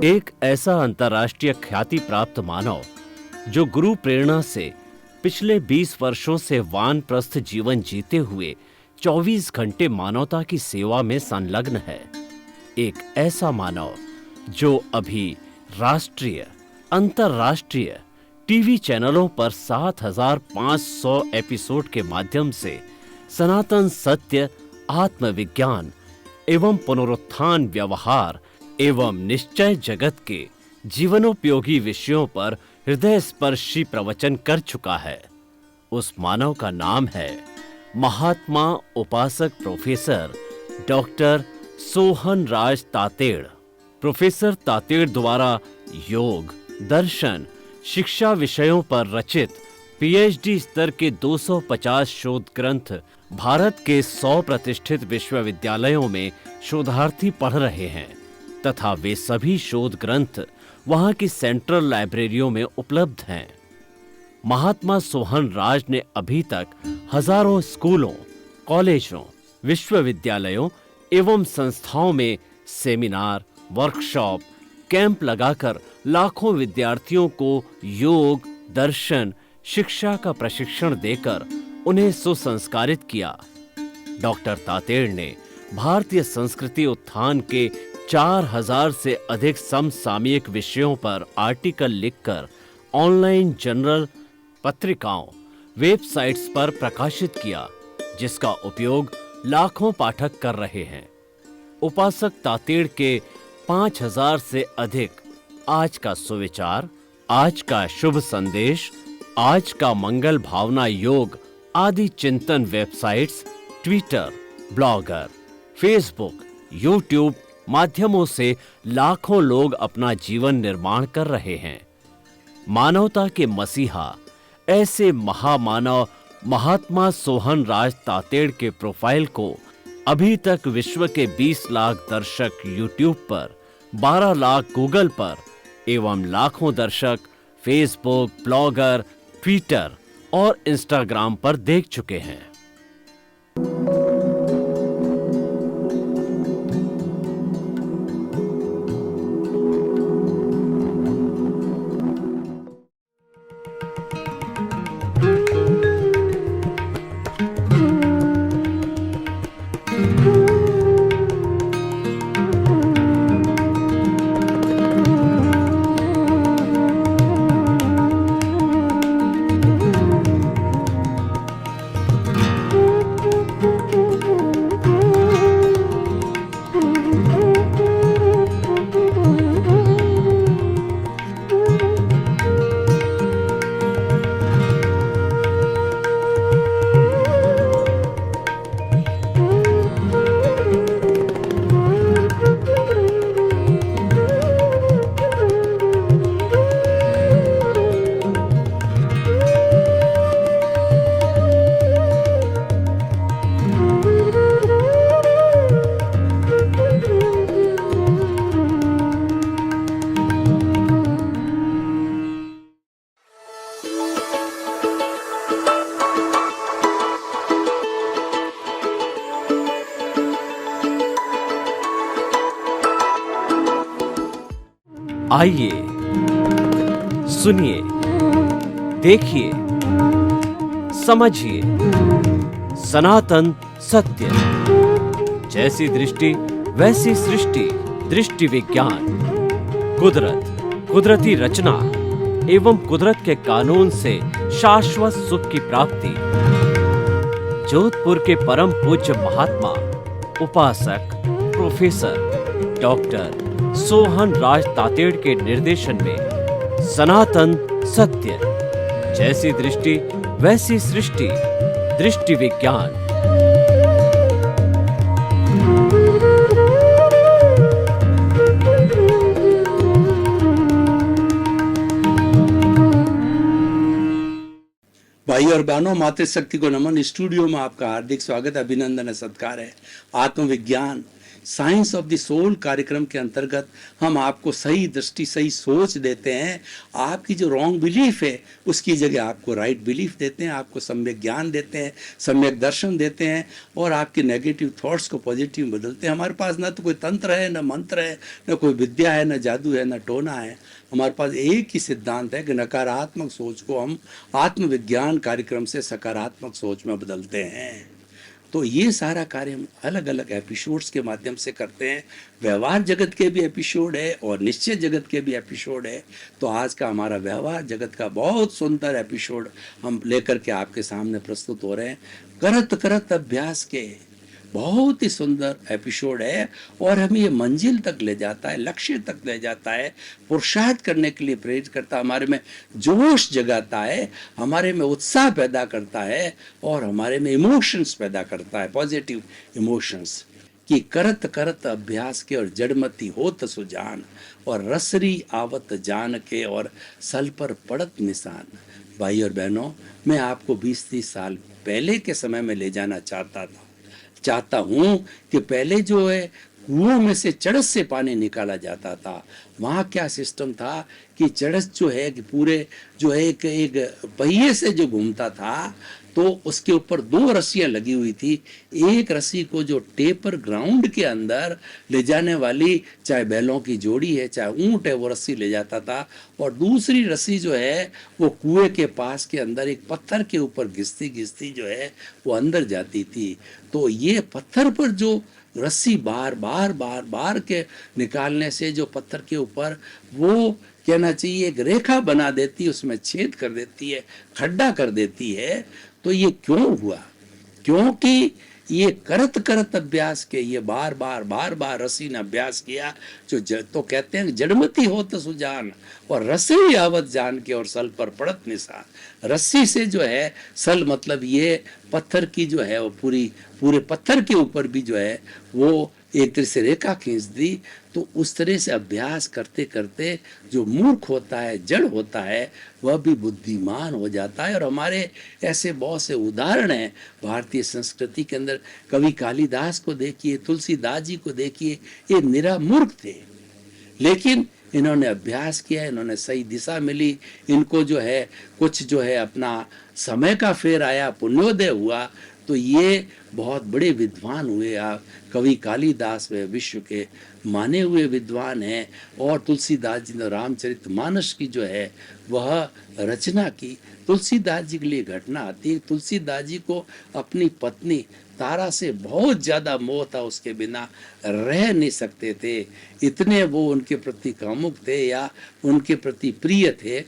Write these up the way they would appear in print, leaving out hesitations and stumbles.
एक ऐसा अंतर्राष्ट्रीय ख्याति प्राप्त मानव जो गुरु प्रेरणा से पिछले 20 वर्षों से वानप्रस्थ जीवन जीते हुए 24 घंटे मानवता की सेवा में संलग्न है। एक ऐसा मानव जो अभी राष्ट्रीय, अंतर्राष्ट्रीय टीवी चैनलों पर 7,500 एपिसोड के माध्यम से सनातन सत्य, आत्मविज्ञान एवं पुनरुत्थान, व्यवहार एवं निश्चय जगत के जीवनोपयोगी विषयों पर हृदय स्पर्शी प्रवचन कर चुका है। उस मानव का नाम है महात्मा उपासक प्रोफेसर डॉक्टर सोहन राज तातेड़। प्रोफेसर तातेड़ द्वारा योग, दर्शन, शिक्षा विषयों पर रचित पीएचडी स्तर के 250 शोध ग्रंथ भारत के 100 प्रतिष्ठित विश्वविद्यालयों में शोधार्थी पढ़ रहे हैं तथा वे सभी शोध ग्रंथ वहां की सेंट्रल लाइब्रेरियों में उपलब्ध हैं। महात्मा सोहन राज ने अभी तक हजारों स्कूलों, कॉलेजों, विश्वविद्यालयों एवं संस्थाओं में सेमिनार, वर्कशॉप, कैंप लगाकर लाखों विद्यार्थियों को योग, दर्शन, शिक्षा का प्रशिक्षण देकर उन्हें सुसंस्कारित किया। डॉक्टर तातेड़ ने भारतीय संस्कृति उत्थान के 4000 से अधिक समसामयिक विषयों पर आर्टिकल लिखकर ऑनलाइन जर्नल, पत्रिकाओं, वेबसाइट्स पर प्रकाशित किया, जिसका उपयोग लाखों पाठक कर रहे हैं। उपासक तातेड़ के 5000 से अधिक आज का सुविचार, आज का शुभ संदेश, आज का मंगल भावना योग आदि चिंतन websites, Twitter, blogger, Facebook, YouTube माध्यमों से लाखों लोग अपना जीवन निर्माण कर रहे हैं। मानवता के मसीहा ऐसे महामानव महात्मा सोहन राज तातेड़ के प्रोफाइल को अभी तक विश्व के 20 लाख दर्शक यूट्यूब पर, 12 लाख गूगल पर एवं लाखों दर्शक फेसबुक, ब्लॉगर, ट्विटर और इंस्टाग्राम पर देख चुके हैं। आइए, सुनिए, देखिए, समझिए सनातन सत्य। जैसी दृष्टि वैसी सृष्टि, दृष्टि विज्ञान, कुदरत, कुदरती रचना एवं कुदरत के कानून से शाश्वत सुख की प्राप्ति। जोधपुर के परम पूज्य महात्मा उपासक प्रोफेसर डॉक्टर सोहन राज तातेड़ के निर्देशन में सनातन सत्य, जैसी दृष्टि वैसी सृष्टि, दृष्टि विज्ञान। भाई और बहनों, मातृशक्ति को नमन। स्टूडियो में आपका हार्दिक स्वागत, अभिनंदन है, सत्कार है। आत्मविज्ञान साइंस ऑफ द सोल कार्यक्रम के अंतर्गत हम आपको सही दृष्टि, सही सोच देते हैं। आपकी जो रॉन्ग बिलीफ है उसकी जगह आपको राइट बिलीफ देते हैं, आपको सम्यक ज्ञान देते हैं, सम्यक दर्शन देते हैं और आपके नेगेटिव थॉट्स को पॉजिटिव में बदलते हैं। हमारे पास ना तो कोई तंत्र है, ना मंत्र है, ना कोई विद्या है, ना जादू है, ना टोना है। हमारे पास एक ही सिद्धांत है कि नकारात्मक सोच को हम आत्मविज्ञान कार्यक्रम से सकारात्मक सोच में बदलते हैं। तो ये सारा कार्य हम अलग अलग एपिसोड्स के माध्यम से करते हैं। व्यवहार जगत के भी एपिसोड है और निश्चय जगत के भी एपिसोड है। तो आज का हमारा व्यवहार जगत का बहुत सुंदर एपिसोड हम लेकर के आपके सामने प्रस्तुत हो रहे हैं। करत करत अभ्यास के बहुत ही सुंदर एपिसोड है और हमें ये मंजिल तक ले जाता है, लक्ष्य तक ले जाता है, पुरुषार्थ करने के लिए प्रेरित करता है, हमारे में जोश जगाता है, हमारे में उत्साह पैदा करता है और हमारे में इमोशंस पैदा करता है, पॉजिटिव इमोशंस। कि करत करत अभ्यास के और जड़मती होत सुजान और रसरी आवत जान के और सल पर पड़त निशान। भाई और बहनों, मैं आपको 20-30 साल पहले के समय में ले जाना चाहता हूँ कि पहले जो है कुओं में से चड़स से पानी निकाला जाता था। वहाँ क्या सिस्टम था कि चड़स जो है कि पूरे जो है एक पहिए से जो घूमता था तो उसके ऊपर 2 रस्सियां लगी हुई थी। एक रस्सी को जो टेपर ग्राउंड के अंदर ले जाने वाली, चाहे बैलों की जोड़ी है चाहे ऊंट है, वो रस्सी ले जाता था और दूसरी रस्सी जो है वो कुएं के पास के अंदर एक पत्थर के ऊपर घिसती घिसती जो है वो अंदर जाती थी। तो ये पत्थर पर जो रस्सी बार बार के निकालने से जो पत्थर के ऊपर वो कहना चाहिए एक रेखा बना देती है, उसमें छेद कर देती है, खड्डा कर देती है। तो ये क्यों हुआ? क्योंकि ये करत करत अभ्यास के, ये बार बार रस्सी ने अभ्यास किया। तो कहते हैं जड़मती हो तो सुजान और रस्सी आवत जान के और सल पर पड़त निशान। रस्सी से जो है, सल मतलब ये पत्थर की जो है वो पूरे पत्थर के ऊपर भी जो है वो एक तरह से रेखा खींच दी। तो उस तरह से अभ्यास करते करते जो मूर्ख होता है, जड़ होता है, वह भी बुद्धिमान हो जाता है। और हमारे ऐसे बहुत से उदाहरण हैं भारतीय संस्कृति के अंदर। कवि कालिदास को देखिए, तुलसीदास जी को देखिए, ये निरा मूर्ख थे, लेकिन इन्होंने अभ्यास किया, इन्होंने सही दिशा मिली, इनको जो है कुछ जो है अपना समय का फेर आया, पुण्योदय हुआ, तो ये बहुत बड़े विद्वान हुए। आप कवि कालिदास वे विश्व के माने हुए विद्वान हैं। और तुलसीदास जी ने रामचरितमानस की जो है वह रचना की। तुलसीदास जी के लिए घटना आती है, तुलसीदास जी को अपनी पत्नी तारा से बहुत ज़्यादा मोह था, उसके बिना रह नहीं सकते थे, इतने वो उनके प्रति कामुक थे या उनके प्रति प्रिय थे।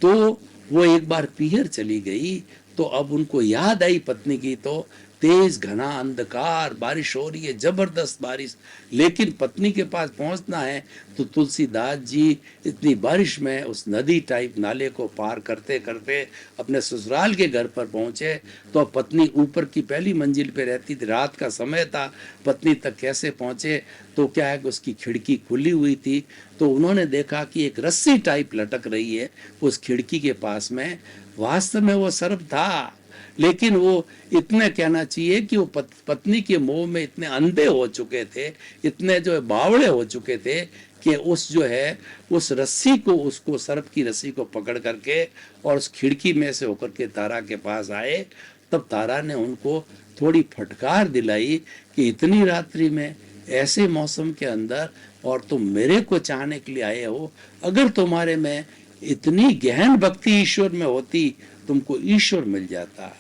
तो वो एक बार पीहर चली गई, तो अब उनको याद आई पत्नी की। तो तेज घना अंधकार, बारिश हो रही है, जबरदस्त बारिश, लेकिन पत्नी के पास पहुंचना है। तो तुलसीदास जी इतनी बारिश में उस नदी टाइप नाले को पार करते करते अपने ससुराल के घर पर पहुंचे। तो पत्नी ऊपर की पहली मंजिल पे रहती थी, रात का समय था, पत्नी तक कैसे पहुंचे? तो क्या है कि उसकी खिड़की खुली हुई थी, तो उन्होंने देखा कि एक रस्सी टाइप लटक रही है उस खिड़की के पास में। वास्तव में वो सर्प था, लेकिन वो इतने कहना चाहिए कि वो पत्नी के मोह में इतने अंधे हो चुके थे, इतने जो है बावड़े हो चुके थे कि उस जो है उस रस्सी को, उसको सर्प की रस्सी को पकड़ करके और उस खिड़की में से होकर के तारा के पास आए। तब तारा ने उनको थोड़ी फटकार दिलाई कि इतनी रात्रि में, ऐसे मौसम के अंदर, और तुम मेरे को चाहने के लिए आए हो, अगर तुम्हारे में इतनी गहन भक्ति ईश्वर में होती तुमको ईश्वर मिल जाता।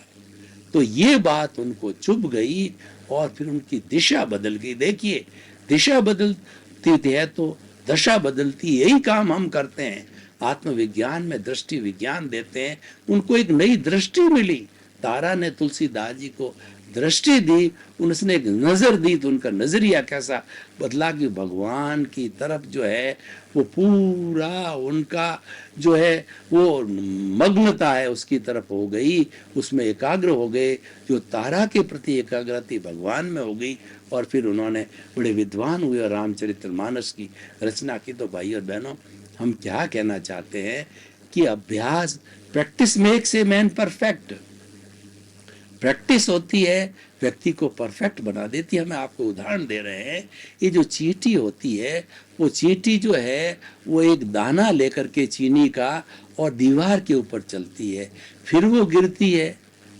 तो ये बात उनको चुभ गई और फिर उनकी दिशा बदल गई। देखिए, दिशा बदलती है तो दशा बदलती, यही काम हम करते हैं। आत्मविज्ञान में दृष्टि विज्ञान देते हैं, उनको एक नई दृष्टि मिली। तारा ने तुलसीदास जी को दृष्टि दी, उसने एक नज़र दी, तो उनका नज़रिया कैसा बदला कि भगवान की तरफ जो है वो पूरा उनका जो है वो मग्नता है उसकी तरफ हो गई, उसमें एकाग्र हो गए। जो तारा के प्रति एकाग्रता भगवान में हो गई और फिर उन्होंने बड़े विद्वान हुए और रामचरितमानस की रचना की। तो भाई और बहनों, हम क्या कहना चाहते हैं कि अभ्यास, practice makes a man perfect. Practice होती है व्यक्ति को परफेक्ट बना देती है। हम आपको उदाहरण दे रहे हैं, ये जो चींटी होती है, वो चींटी जो है वो एक दाना लेकर के चीनी का और दीवार के ऊपर चलती है, फिर वो गिरती है,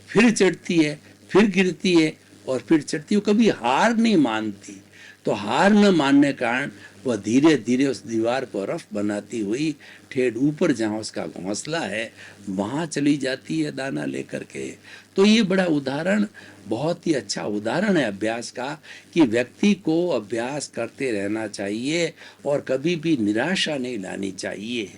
फिर चढ़ती है, फिर गिरती है और फिर चढ़ती है। वो कभी हार नहीं मानती। तो हार न मानने के कारण वह धीरे धीरे उस दीवार को रफ बनाती हुई ठेठ ऊपर जहाँ उसका घोंसला है वहाँ चली जाती है दाना लेकर के। तो ये बड़ा उदाहरण, बहुत ही अच्छा उदाहरण है अभ्यास का, कि व्यक्ति को अभ्यास करते रहना चाहिए और कभी भी निराशा नहीं लानी चाहिए।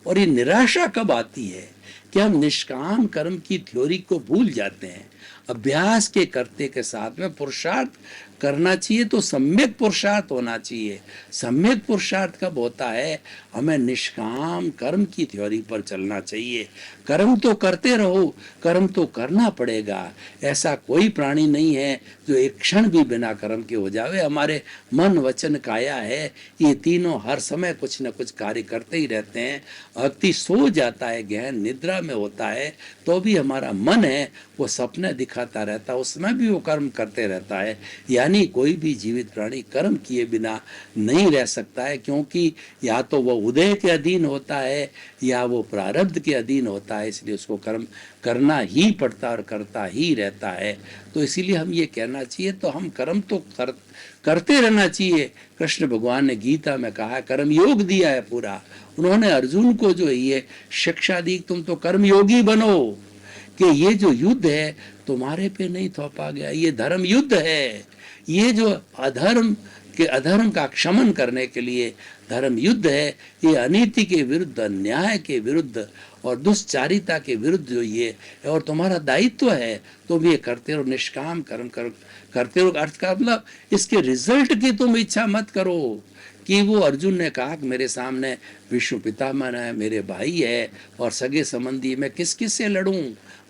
और ये निराशा कब आती है कि हम निष्काम कर्म की थ्योरी को भूल जाते हैं। अभ्यास के करते के साथ में पुरुषार्थ करना चाहिए, तो सम्यक पुरुषार्थ होना चाहिए। सम्यक पुरुषार्थ कब होता है? हमें निष्काम कर्म की थ्योरी पर चलना चाहिए। कर्म तो करते रहो, कर्म तो करना पड़ेगा। ऐसा कोई प्राणी नहीं है जो एक क्षण भी बिना कर्म के हो जावे। हमारे मन वचन काया है, ये तीनों हर समय कुछ न कुछ कार्य करते ही रहते हैं। व्यक्ति सो जाता है, गहन निद्रा में होता है, तो भी हमारा मन है वो सपने दिखाता रहता है, उसमें भी वो कर्म करते रहता है। यानी कोई भी जीवित प्राणी कर्म किए बिना नहीं रह सकता है, क्योंकि या तो वो उदय के अधीन होता है या वो प्रारब्ध के अधीन होता है, इसलिए उसको कर्म करना ही पड़ता और करता ही रहता है। तो इसीलिए हम ये कहना चाहिए, तो हम कर्म तो करते रहना चाहिए। कृष्ण भगवान ने गीता में कहा, कर्म योग दिया है पूरा। उन्होंने अर्जुन को जो ये शिक्षा दी, तुम तो कर्म योगी बनो, कि ये जो युद्ध है तुम्हारे पे नहीं थोपा गया, ये धर्म युद्ध है। ये जो अधर्म का क्षमन करने के लिए धर्म युद्ध है, ये अनीति के विरुद्ध, अन्याय के विरुद्ध और दुष्चारिता के विरुद्ध जो ये, और तुम्हारा दायित्व है, तुम ये करते रहो, निष्काम कर्म करते रहो। अर्थ का मतलब इसके रिजल्ट की तुम इच्छा मत करो। कि वो अर्जुन ने कहा कि मेरे सामने विष्णु पितामह है, मेरे भाई है और सगे संबंधी, मैं किस किस से लड़ूं?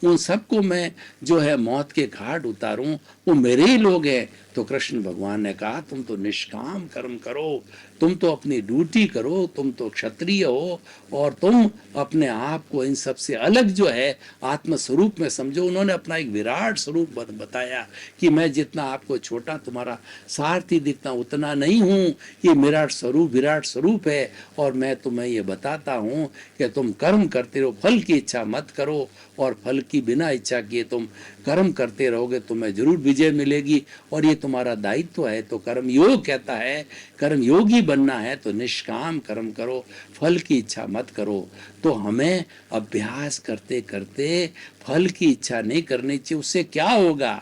उन सबको मैं जो है मौत के घाट उतारूं, वो मेरे ही लोग हैं। तो कृष्ण भगवान ने कहा, तुम तो निष्काम कर्म करो, तुम तो अपनी ड्यूटी करो, तुम तो क्षत्रिय हो और तुम अपने आप को इन सब से अलग जो है आत्म स्वरूप में समझो। उन्होंने अपना एक विराट स्वरूप बताया कि मैं जितना आपको छोटा तुम्हारा सारथी दिखता उतना नहीं हूँ, ये मेरा विराट स्वरूप है। और मैं तुम्हें ये बताता हूँ कि तुम कर्म करते रहो, फल की इच्छा मत करो, और फल की बिना इच्छा किए तुम कर्म करते रहोगे, तुम्हें जरूर विजय मिलेगी और ये तुम्हारा दायित्व है। तो कर्म योग कहता है, कर्म योगी बनना है तो निष्काम कर्म करो, फल की इच्छा मत करो। तो हमें अभ्यास करते करते फल की इच्छा नहीं करनी चाहिए। उससे क्या होगा?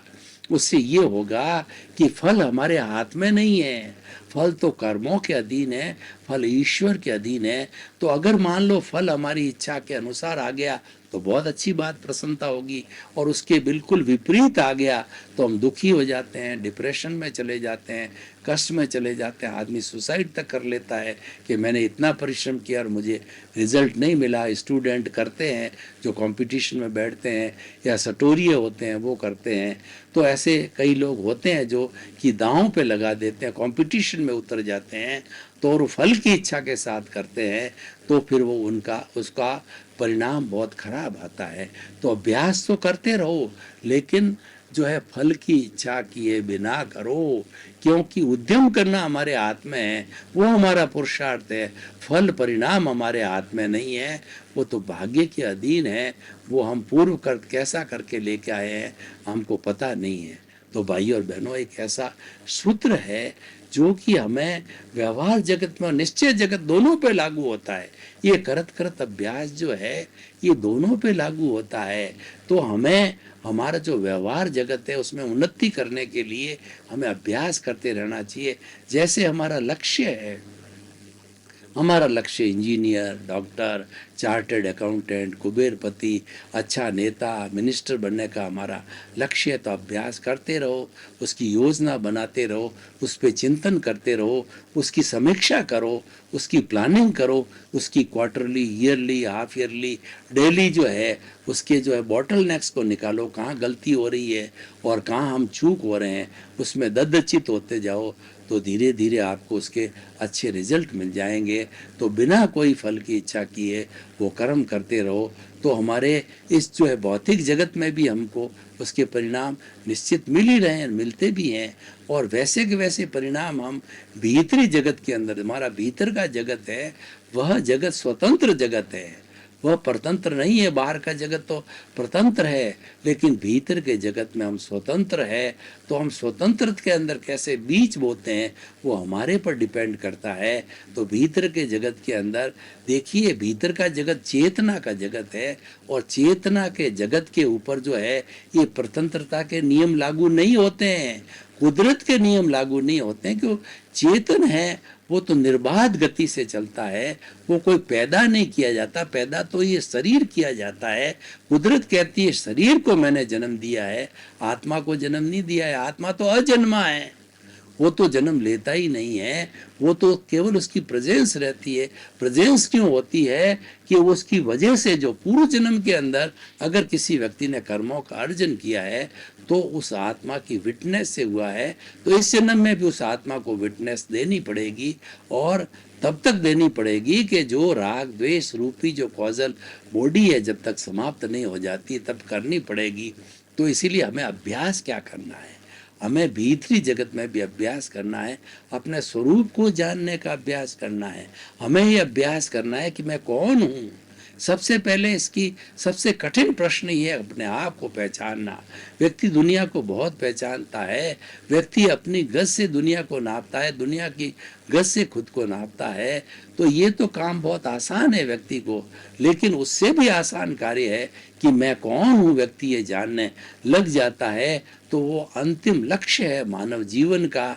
उससे ये होगा कि फल हमारे हाथ में नहीं है, फल तो कर्मों के अधीन है, फल ईश्वर के अधीन है। तो अगर मान लो फल हमारी इच्छा के अनुसार आ गया तो बहुत अच्छी बात, प्रसन्नता होगी, और उसके बिल्कुल विपरीत आ गया तो हम दुखी हो जाते हैं, डिप्रेशन में चले जाते हैं, कष्ट में चले जाते हैं। आदमी सुसाइड तक कर लेता है कि मैंने इतना परिश्रम किया और मुझे रिजल्ट नहीं मिला। स्टूडेंट करते हैं जो कंपटीशन में बैठते हैं, या सटोरिये होते हैं वो करते हैं। तो ऐसे कई लोग होते हैं जो कि दांव पे लगा देते हैं, कंपटीशन में उतर जाते हैं, तो और फल की इच्छा के साथ करते हैं, तो फिर वो उसका परिणाम बहुत खराब आता है। तो अभ्यास तो करते रहो, लेकिन जो है फल की इच्छा किए बिना करो, क्योंकि उद्यम करना हमारे हाथ में है, वो हमारा पुरुषार्थ है। फल परिणाम हमारे हाथ में नहीं है, वो तो भाग्य के अधीन है। वो हम पूर्व कैसा करके लेके आए हैं हमको पता नहीं है। तो भाई और बहनों, एक ऐसा सूत्र है जो कि हमें व्यवहार जगत में, निश्चय जगत दोनों पे लागू होता है। ये करत करत अभ्यास जो है ये दोनों पे लागू होता है। तो हमें हमारा जो व्यवहार जगत है उसमें उन्नति करने के लिए हमें अभ्यास करते रहना चाहिए। जैसे हमारा लक्ष्य है, हमारा लक्ष्य इंजीनियर, डॉक्टर, चार्टर्ड अकाउंटेंट, कुबेरपति, अच्छा नेता, मिनिस्टर बनने का हमारा लक्ष्य है। तो अभ्यास करते रहो, उसकी योजना बनाते रहो, उस पर चिंतन करते रहो, उसकी समीक्षा करो, उसकी प्लानिंग करो, उसकी quarterly, yearly, half yearly, daily जो है उसके जो है बॉटल नेक्स को निकालो, कहाँ गलती हो रही है और कहाँ हम चूक हो रहे हैं, उसमें ददचित होते जाओ, तो धीरे धीरे आपको उसके अच्छे रिजल्ट मिल जाएंगे। तो बिना कोई फल की इच्छा किए वो कर्म करते रहो, तो हमारे इस जो है भौतिक जगत में भी हमको उसके परिणाम निश्चित मिल ही रहे हैं, मिलते भी हैं। और वैसे के वैसे परिणाम हम भीतरी जगत के अंदर, हमारा भीतर का जगत है, वह जगत स्वतंत्र जगत है, वह परतंत्र नहीं है। बाहर का जगत तो परतंत्र है, लेकिन भीतर के जगत में हम स्वतंत्र है। तो हम स्वतंत्र के अंदर कैसे बीज बोते हैं वो हमारे पर डिपेंड करता है। तो भीतर के जगत के अंदर देखिए, भीतर का जगत चेतना का जगत है, और चेतना के जगत के ऊपर जो है ये परतंत्रता के नियम लागू नहीं होते हैं, कुदरत के नियम लागू नहीं होते हैं। क्यों? चेतन है वो तो निर्बाध गति से चलता है, वो कोई पैदा नहीं किया जाता, पैदा तो ये शरीर किया जाता है। कुदरत कहती है शरीर को मैंने जन्म दिया है, आत्मा को जन्म नहीं दिया है। आत्मा तो अजन्मा है, वो तो जन्म लेता ही नहीं है, वो तो केवल उसकी प्रेजेंस रहती है। प्रेजेंस क्यों होती है? कि उसकी वजह से जो पूर्व जन्म के अंदर अगर किसी व्यक्ति ने कर्मों का अर्जन किया है तो उस आत्मा की विटनेस से हुआ है, तो इस जन्म में भी उस आत्मा को विटनेस देनी पड़ेगी, और तब तक देनी पड़ेगी कि जो राग द्वेष रूपी जो कॉजल बॉडी है जब तक समाप्त नहीं हो जाती तब करनी पड़ेगी। तो इसीलिए हमें अभ्यास क्या करना है, हमें भीतरी जगत में भी अभ्यास करना है, अपने स्वरूप को जानने का अभ्यास करना है। हमें ये अभ्यास करना है कि मैं कौन हूँ। सबसे पहले इसकी सबसे कठिन प्रश्न ये है अपने आप को पहचानना। व्यक्ति दुनिया को बहुत पहचानता है, व्यक्ति अपनी गज से दुनिया को नापता है, दुनिया की गज से खुद को नापता है। तो ये तो काम बहुत आसान है व्यक्ति को, लेकिन उससे भी आसान कार्य है कि मैं कौन हूँ व्यक्ति ये जानने लग जाता है, तो वो अंतिम लक्ष्य है मानव जीवन का।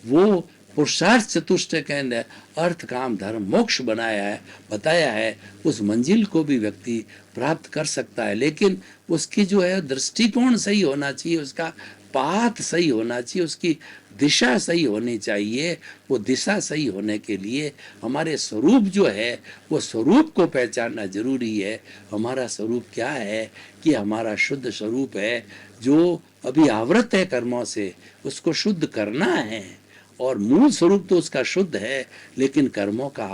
वो पुरुषार्थ चतुष्टय के अंदर अर्थ काम धर्म मोक्ष बताया है, उस मंजिल को भी व्यक्ति प्राप्त कर सकता है। लेकिन उसकी जो है दृष्टिकोण सही होना चाहिए, उसका पाथ सही होना चाहिए, उसकी दिशा सही होनी चाहिए। वो दिशा सही होने के लिए हमारे स्वरूप जो है वो स्वरूप को पहचानना जरूरी है। हमारा स्वरूप क्या है? कि हमारा शुद्ध स्वरूप है, जो अभी आवृत है कर्मों से, उसको शुद्ध करना है। और मूल स्वरूप तो उसका शुद्ध है, लेकिन कर्मों का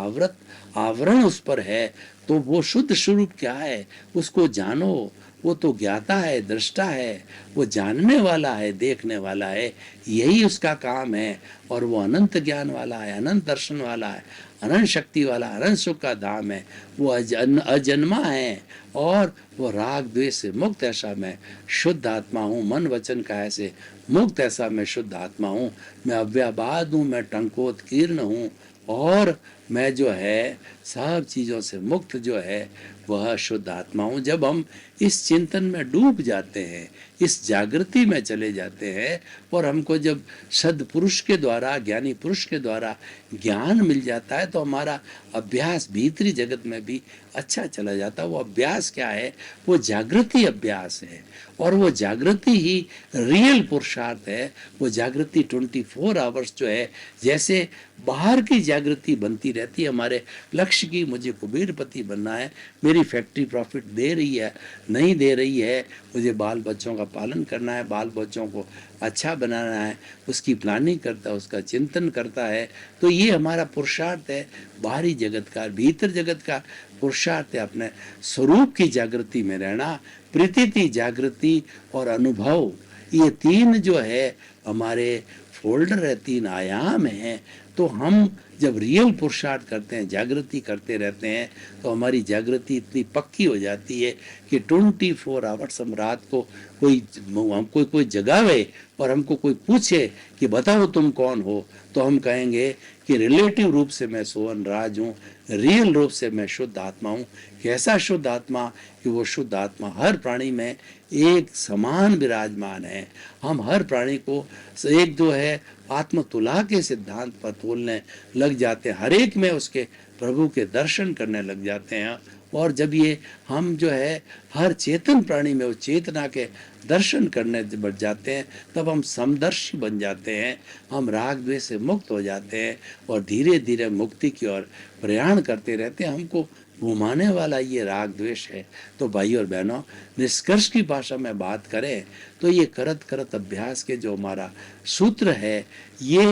आवरण उस पर है। तो वो शुद्ध स्वरूप क्या है उसको जानो। वो तो ज्ञाता है, दृष्टा है, वो जानने वाला है, देखने वाला है, यही उसका काम है। और वो अनंत ज्ञान वाला है, अनंत दर्शन वाला है, अनंत शक्ति वाला, अनंत सुख का धाम है। वो अजन्मा है, और वो राग द्वेष से मुक्त ऐसा मैं शुद्ध आत्मा हूँ। मन वचन का ऐसे मुक्त ऐसा मैं शुद्ध आत्मा हूँ। मैं अव्याबाद हूँ, मैं टंकोत्कीर्ण हूँ, और मैं जो है सब चीज़ों से मुक्त जो है वह शुद्ध आत्मा हूँ। जब हम इस चिंतन में डूब जाते हैं, इस जागृति में चले जाते हैं, और हमको जब सद्पुरुष के द्वारा, ज्ञानी पुरुष के द्वारा ज्ञान मिल जाता है, तो हमारा अभ्यास भीतरी जगत में भी अच्छा चला जाता है। वो अभ्यास क्या है? वो जागृति अभ्यास है, और वो जागृति ही रियल पुरुषार्थ है। वो जागृति 24 आवर्स जो है, जैसे बाहर की जागृति बनती रहती है हमारे लक्ष्य की, मुझे कुबेरपति बनना है, मेरी फैक्ट्री प्रॉफिट दे रही है नहीं दे रही है, मुझे बाल बच्चों का पालन करना है, बाल बच्चों को अच्छा बनाना है, उसकी प्लानिंग करता है, उसका चिंतन करता है। तो ये हमारा पुरुषार्थ है बाहरी जगत का। भीतर जगत का पुरुषार्थ है अपने स्वरूप की जागृति में रहना। प्रतीति, जागृति और अनुभव, ये तीन जो है हमारे फोल्डर है, तीन आयाम हैं। तो हम जब रियल पुरुषार्थ करते हैं, जागृति करते रहते हैं, तो हमारी जागृति इतनी पक्की हो जाती है कि 24 आवर्स हम रात को हमको कोई जगावे और हमको कोई पूछे कि बताओ तुम कौन हो, तो हम कहेंगे कि रिलेटिव रूप से मैं सोहन राज हूँ, रियल रूप से मैं शुद्ध आत्मा हूँ। कैसा शुद्ध आत्मा? कि वो शुद्ध आत्मा हर प्राणी में एक समान विराजमान है। हम हर प्राणी को एक जो है आत्म तुला के सिद्धांत पर तोलने लग जाते हैं, हर एक में उसके प्रभु के दर्शन करने लग जाते हैं। और जब ये हम जो है हर चेतन प्राणी में उस चेतना के दर्शन करने बढ़ जाते हैं, तब हम समदर्शी बन जाते हैं, हम राग द्वेष से मुक्त हो जाते हैं, और धीरे धीरे मुक्ति की ओर प्रयाण करते रहते हैं। हमको घुमाने वाला ये राग द्वेष है। तो भाई और बहनों, निष्कर्ष की भाषा में बात करें तो ये करत करत अभ्यास के जो हमारा सूत्र है, ये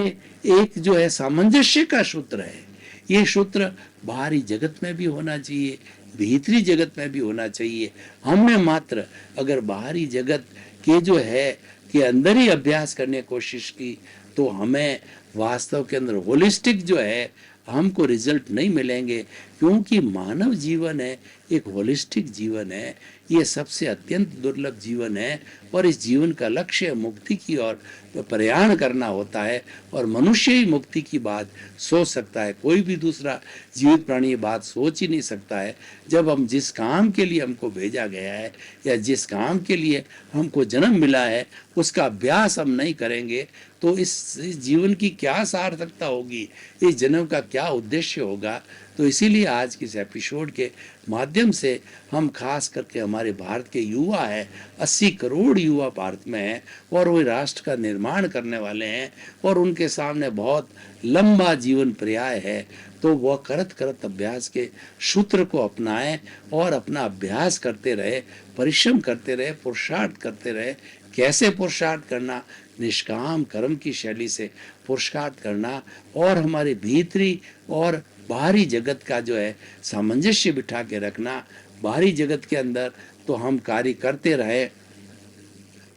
एक जो है सामंजस्य का सूत्र है। ये सूत्र बाहरी जगत में भी होना चाहिए, भीतरी जगत में भी होना चाहिए। हमने मात्र अगर बाहरी जगत के जो है के अंदर ही अभ्यास करने की कोशिश की तो हमें वास्तव के अंदर होलिस्टिक जो है हमको रिजल्ट नहीं मिलेंगे, क्योंकि मानव जीवन है एक होलिस्टिक जीवन है, ये सबसे अत्यंत दुर्लभ जीवन है और इस जीवन का लक्ष्य मुक्ति की ओर प्रयाण करना होता है और मनुष्य ही मुक्ति की बात सोच सकता है, कोई भी दूसरा जीवित प्राणी ये बात सोच ही नहीं सकता है। जब हम जिस काम के लिए हमको भेजा गया है या जिस काम के लिए हमको जन्म मिला है उसका अभ्यास हम नहीं करेंगे तो इस जीवन की क्या सार्थकता होगी, इस जन्म का क्या उद्देश्य होगा। तो इसीलिए आज के इस एपिसोड के माध्यम से हम खास करके हमारे भारत के युवा हैं, 80 करोड़ युवा भारत में हैं और वो राष्ट्र का निर्माण करने वाले हैं और उनके सामने बहुत लंबा जीवन पर्याय है, तो वह करत करत अभ्यास के सूत्र को अपनाएं और अपना अभ्यास करते रहे, परिश्रम करते रहे, पुरुषार्थ करते रहे। कैसे पुरुषार्थ करना? निष्काम कर्म की शैली से पुरुषार्थ करना और हमारे भीतरी और बाहरी जगत का जो है सामंजस्य बिठा के रखना। बाहरी जगत के अंदर तो हम कार्य करते रहे,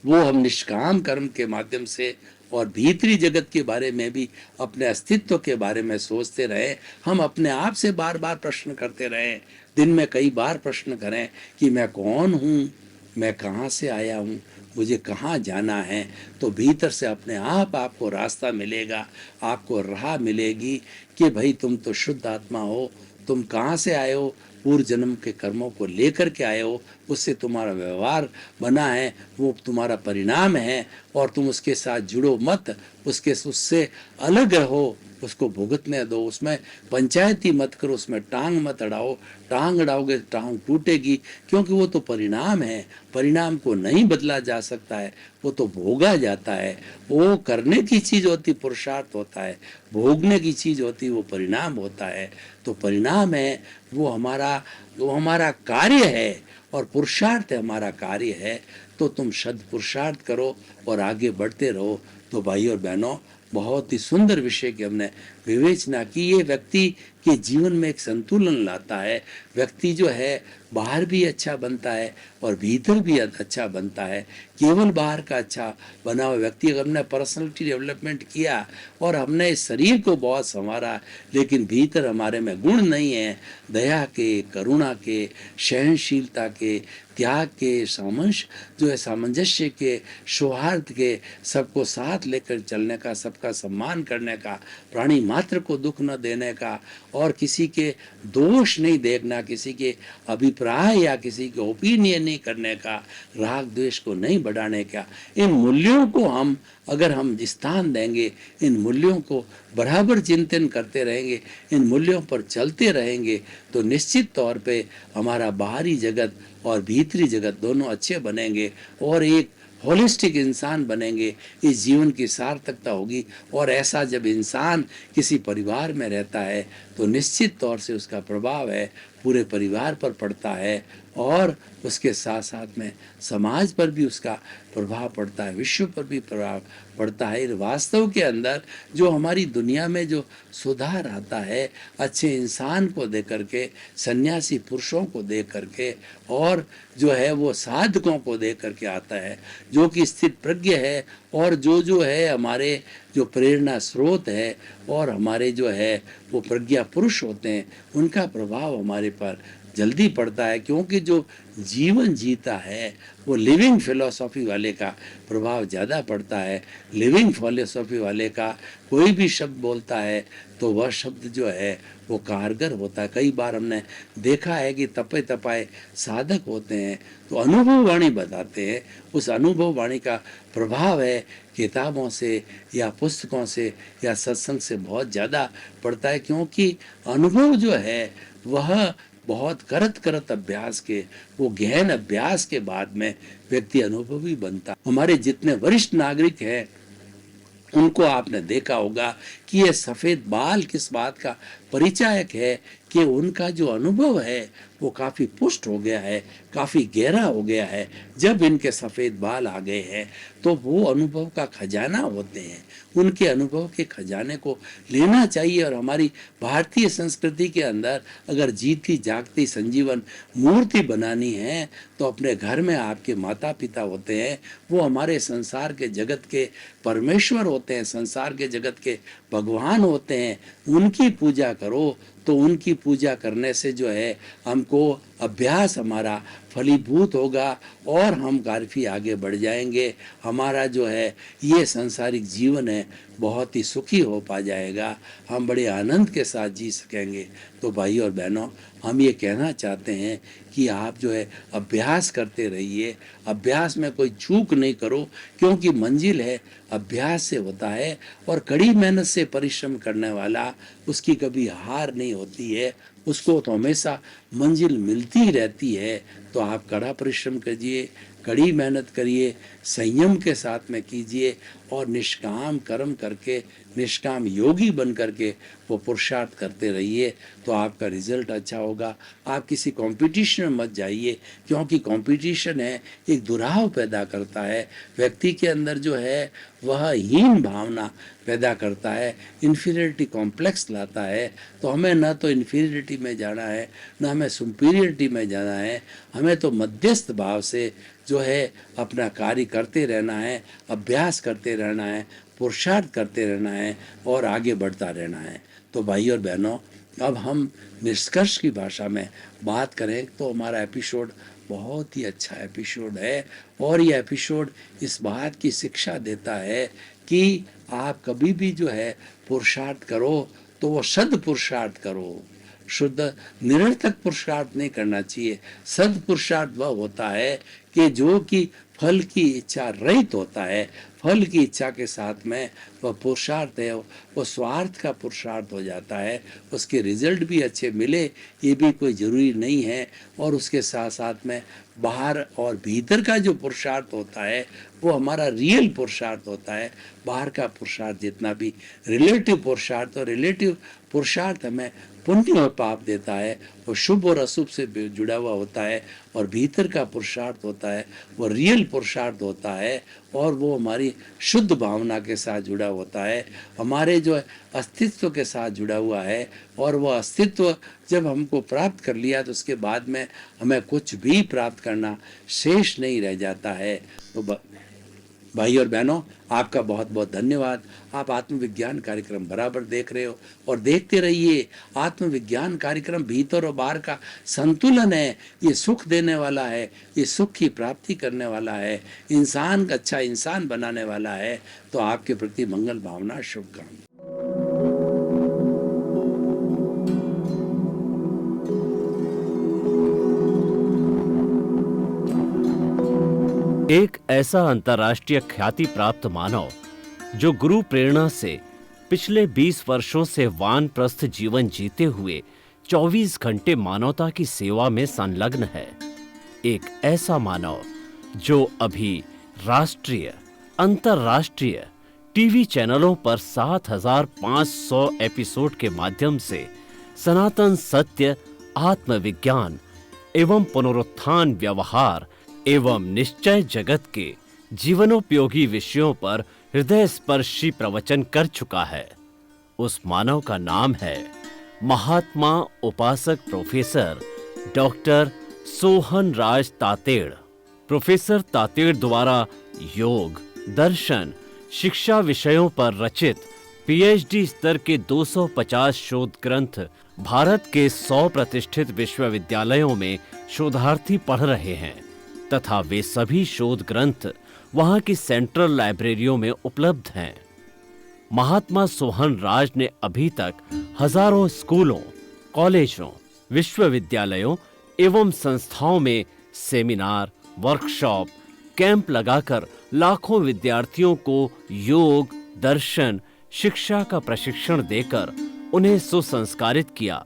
वो हम निष्काम कर्म के माध्यम से, और भीतरी जगत के बारे में भी अपने अस्तित्व के बारे में सोचते रहे। हम अपने आप से बार बार प्रश्न करते रहे, दिन में कई बार प्रश्न करें कि मैं कौन हूँ, मैं कहाँ से आया हूँ, मुझे कहाँ जाना है। तो भीतर से अपने आप आपको रास्ता मिलेगा, आपको राह मिलेगी कि भाई तुम तो शुद्ध आत्मा हो, तुम कहाँ से आए हो, पूर्व जन्म के कर्मों को लेकर के आए हो, उससे तुम्हारा व्यवहार बना है, वो तुम्हारा परिणाम है और तुम उसके साथ जुड़ो मत, उससे अलग रहो, उसको भुगतने दो, उसमें पंचायती मत करो, उसमें टांग मत अड़ाओ। टांग अड़ाओगे टांग टूटेगी, क्योंकि वो तो परिणाम है, परिणाम को नहीं बदला जा सकता है, वो तो भोगा जाता है। वो करने की चीज़ होती पुरुषार्थ होता है, भोगने की चीज़ होती वो परिणाम होता है। तो परिणाम है वो हमारा कार्य है और पुरुषार्थ हमारा कार्य है। तो तुम सद पुरुषार्थ करो और आगे बढ़ते रहो। तो भाई और बहनों, बहुत ही सुंदर विषय की हमने विवेचना की। ये व्यक्ति के जीवन में एक संतुलन लाता है। व्यक्ति जो है बाहर भी अच्छा बनता है और भीतर भी अच्छा बनता है। केवल बाहर का अच्छा बना हुआ व्यक्ति, अगर हमने पर्सनालिटी डेवलपमेंट किया और हमने इस शरीर को बहुत संवारा, लेकिन भीतर हमारे में गुण नहीं है, दया के, करुणा के, सहनशीलता के, त्याग के, सामंजस्य के, सौहार्द के, सबको साथ लेकर चलने का, सबका सम्मान करने का, प्राणी मात्र को दुख न देने का और किसी के दोष नहीं देखना, किसी के अभिप्राय या किसी के ओपिनियन नहीं करने का, राग द्वेष को नहीं बढ़ाने का, इन मूल्यों को हम अगर हम स्थान देंगे, इन मूल्यों को बराबर चिंतन करते रहेंगे, इन मूल्यों पर चलते रहेंगे, तो निश्चित तौर पे हमारा बाहरी जगत और भीतरी जगत दोनों अच्छे बनेंगे और एक होलिस्टिक इंसान बनेंगे। इस जीवन की सार्थकता होगी। और ऐसा जब इंसान किसी परिवार में रहता है तो निश्चित तौर से उसका प्रभाव है पूरे परिवार पर पड़ता है और उसके साथ साथ में समाज पर भी उसका प्रभाव पड़ता है, विश्व पर भी प्रभाव पड़ता है। वास्तव के अंदर जो हमारी दुनिया में जो सुधार आता है, अच्छे इंसान को दे करके, सन्यासी पुरुषों को दे करके और जो है वो साधकों को दे करके आता है, जो कि स्थित प्रज्ञ है और जो है हमारे जो प्रेरणा स्रोत है और हमारे जो है वो प्रज्ञा पुरुष होते हैं, उनका प्रभाव हमारे पर जल्दी पड़ता है। क्योंकि जो जीवन जीता है वो लिविंग फिलॉसफी वाले का प्रभाव ज़्यादा पड़ता है। लिविंग फिलॉसफी वाले का कोई भी शब्द बोलता है तो वह शब्द जो है वो कारगर होता है। कई बार हमने देखा है कि तपे तपाए साधक होते हैं तो अनुभव वाणी बताते हैं, उस अनुभव वाणी का प्रभाव है किताबों से या पुस्तकों से या सत्संग से बहुत ज़्यादा पड़ता है। क्योंकि अनुभव जो है वह बहुत करत अभ्यास के, वो गहन अभ्यास के बाद में व्यक्ति अनुभवी बनता। हमारे जितने वरिष्ठ नागरिक हैं उनको आपने देखा होगा कि ये सफ़ेद बाल किस बात का परिचायक है कि उनका जो अनुभव है वो काफ़ी पुष्ट हो गया है, काफ़ी गहरा हो गया है। जब इनके सफ़ेद बाल आ गए हैं तो वो अनुभव का खजाना होते हैं। उनके अनुभव के खजाने को लेना चाहिए और हमारी भारतीय संस्कृति के अंदर अगर जीती जागती संजीवन मूर्ति बनानी है तो अपने घर में आपके माता पिता होते हैं, वो हमारे संसार के जगत के परमेश्वर होते हैं, संसार के जगत के भगवान होते हैं। उनकी पूजा करो तो उनकी पूजा करने से जो है हमको अभ्यास हमारा फलीभूत होगा और हम काफ़ी आगे बढ़ जाएंगे। हमारा जो है ये सांसारिक जीवन है बहुत ही सुखी हो पा जाएगा, हम बड़े आनंद के साथ जी सकेंगे। तो भाई और बहनों, हम ये कहना चाहते हैं कि आप जो है अभ्यास करते रहिए, अभ्यास में कोई चूक नहीं करो, क्योंकि मंजिल है अभ्यास से होता है और कड़ी मेहनत से परिश्रम करने वाला उसकी कभी हार नहीं होती है, उसको तो हमेशा मंजिल मिलती ही रहती है। तो आप कड़ा परिश्रम कीजिए, कड़ी मेहनत करिए, संयम के साथ में कीजिए और निष्काम कर्म करके, निष्काम योगी बन करके वो पुरुषार्थ करते रहिए तो आपका रिजल्ट अच्छा होगा। आप किसी कंपटीशन में मत जाइए, क्योंकि कंपटीशन है एक दुराव पैदा करता है, व्यक्ति के अंदर जो है वह हीन भावना पैदा करता है, इन्फीरियरिटी कॉम्प्लेक्स लाता है। तो हमें न तो इन्फीरियरिटी में जाना है, न हमें सुपीरियरिटी में जाना है, हमें तो मध्यस्थ भाव से जो है अपना कार्य करते रहना है, अभ्यास करते रहना है, पुरुषार्थ करते रहना है और आगे बढ़ता रहना है। तो भाई और बहनों, अब हम निष्कर्ष की भाषा में बात करें तो हमारा एपिसोड बहुत ही अच्छा एपिसोड है और ये एपिसोड इस बात की शिक्षा देता है कि आप कभी भी जो है पुरुषार्थ करो तो वो सद पुरुषार्थ करो, शुद्ध निरर्थक पुरुषार्थ नहीं करना चाहिए। सद पुरुषार्थ वह होता है कि जो कि फल की इच्छा रहित होता है, फल की इच्छा के साथ में वह पुरुषार्थ है वो स्वार्थ का पुरुषार्थ हो जाता है। उसके रिजल्ट भी अच्छे मिले ये भी कोई ज़रूरी नहीं है, और उसके साथ साथ में बाहर और भीतर का जो पुरुषार्थ होता है वो हमारा रियल पुरुषार्थ होता है। बाहर का पुरुषार्थ जितना भी रिलेटिव पुरुषार्थ, और रिलेटिव पुरुषार्थ हमें पुण्य और पाप देता है, वो शुभ और अशुभ से जुड़ा हुआ होता है, और भीतर का पुरुषार्थ होता है वो रियल पुरुषार्थ होता है और वो हमारी शुद्ध भावना के साथ जुड़ा होता है, हमारे जो अस्तित्व के साथ जुड़ा हुआ है। और वो अस्तित्व जब हमको प्राप्त कर लिया तो उसके बाद में हमें कुछ भी प्राप्त करना शेष नहीं रह जाता है। तो भाई और बहनों, आपका बहुत बहुत धन्यवाद। आप आत्मविज्ञान कार्यक्रम बराबर देख रहे हो और देखते रहिए। आत्मविज्ञान कार्यक्रम भीतर और बाहर का संतुलन है, ये सुख देने वाला है, ये सुख की प्राप्ति करने वाला है, इंसान का अच्छा इंसान बनाने वाला है। तो आपके प्रति मंगल भावना, शुभकामना। एक ऐसा अंतर्राष्ट्रीय ख्याति प्राप्त मानव जो गुरु प्रेरणा से पिछले 20 वर्षों से वानप्रस्थ जीवन जीते हुए 24 घंटे मानवता की सेवा में संलग्न है। एक ऐसा मानव जो अभी राष्ट्रीय, अंतर्राष्ट्रीय टीवी चैनलों पर 7,500 एपिसोड के माध्यम से सनातन सत्य, आत्मविज्ञान एवं पुनरुत्थान, व्यवहार एवं निश्चय जगत के जीवनोपयोगी विषयों पर हृदय स्पर्शी प्रवचन कर चुका है। उस मानव का नाम है महात्मा उपासक प्रोफेसर डॉक्टर सोहन राज तातेड़। प्रोफेसर तातेड़ द्वारा योग, दर्शन, शिक्षा विषयों पर रचित पीएचडी स्तर के 250 शोध ग्रंथ भारत के 100 प्रतिष्ठित विश्वविद्यालयों में शोधार्थी पढ़ रहे हैं तथा वे सभी शोध ग्रंथ वहां की सेंट्रल लाइब्रेरियों में उपलब्ध हैं। महात्मा सोहन राज ने अभी तक हजारों स्कूलों, कॉलेजों, विश्वविद्यालयों एवं संस्थाओं में सेमिनार, वर्कशॉप, कैंप लगाकर लाखों विद्यार्थियों को योग, दर्शन, शिक्षा का प्रशिक्षण देकर उन्हें सुसंस्कारित किया।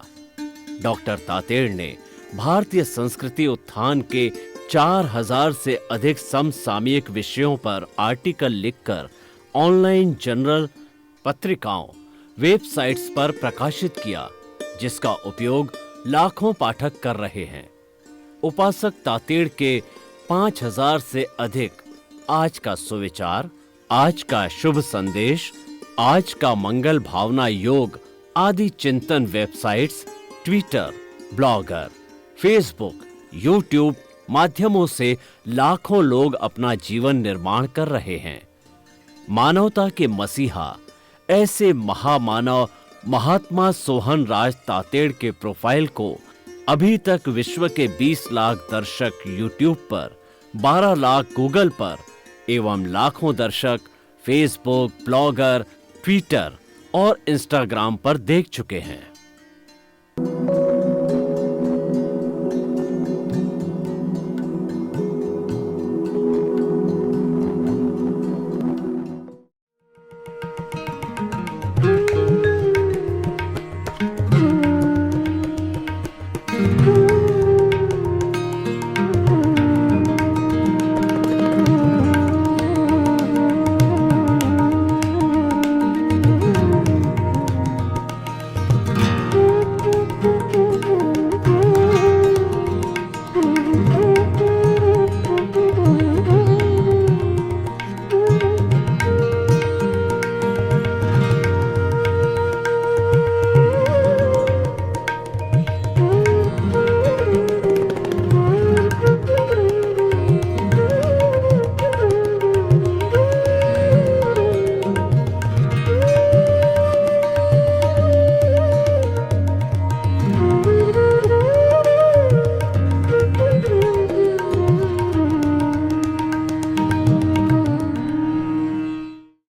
डॉक्टर तातेड़ ने भारतीय संस्कृति उत्थान के 4000 से अधिक समसामयिक विषयों पर आर्टिकल लिखकर ऑनलाइन जर्नल, पत्रिकाओं, वेबसाइट्स पर प्रकाशित किया। जिसका उपयोग लाखों पाठक कर रहे हैं। उपासक तातेड़ के 5000 से अधिक आज का सुविचार, आज का शुभ संदेश, आज का मंगल भावना योग आदि चिंतन websites, Twitter, blogger, Facebook, YouTube माध्यमों से लाखों लोग अपना जीवन निर्माण कर रहे हैं। मानवता के मसीहा ऐसे महामानव महात्मा सोहन राज तातेड़ के प्रोफाइल को अभी तक विश्व के 20 लाख दर्शक यूट्यूब पर, 12 लाख गूगल पर एवं लाखों दर्शक फेसबुक, ब्लॉगर, ट्विटर और इंस्टाग्राम पर देख चुके हैं।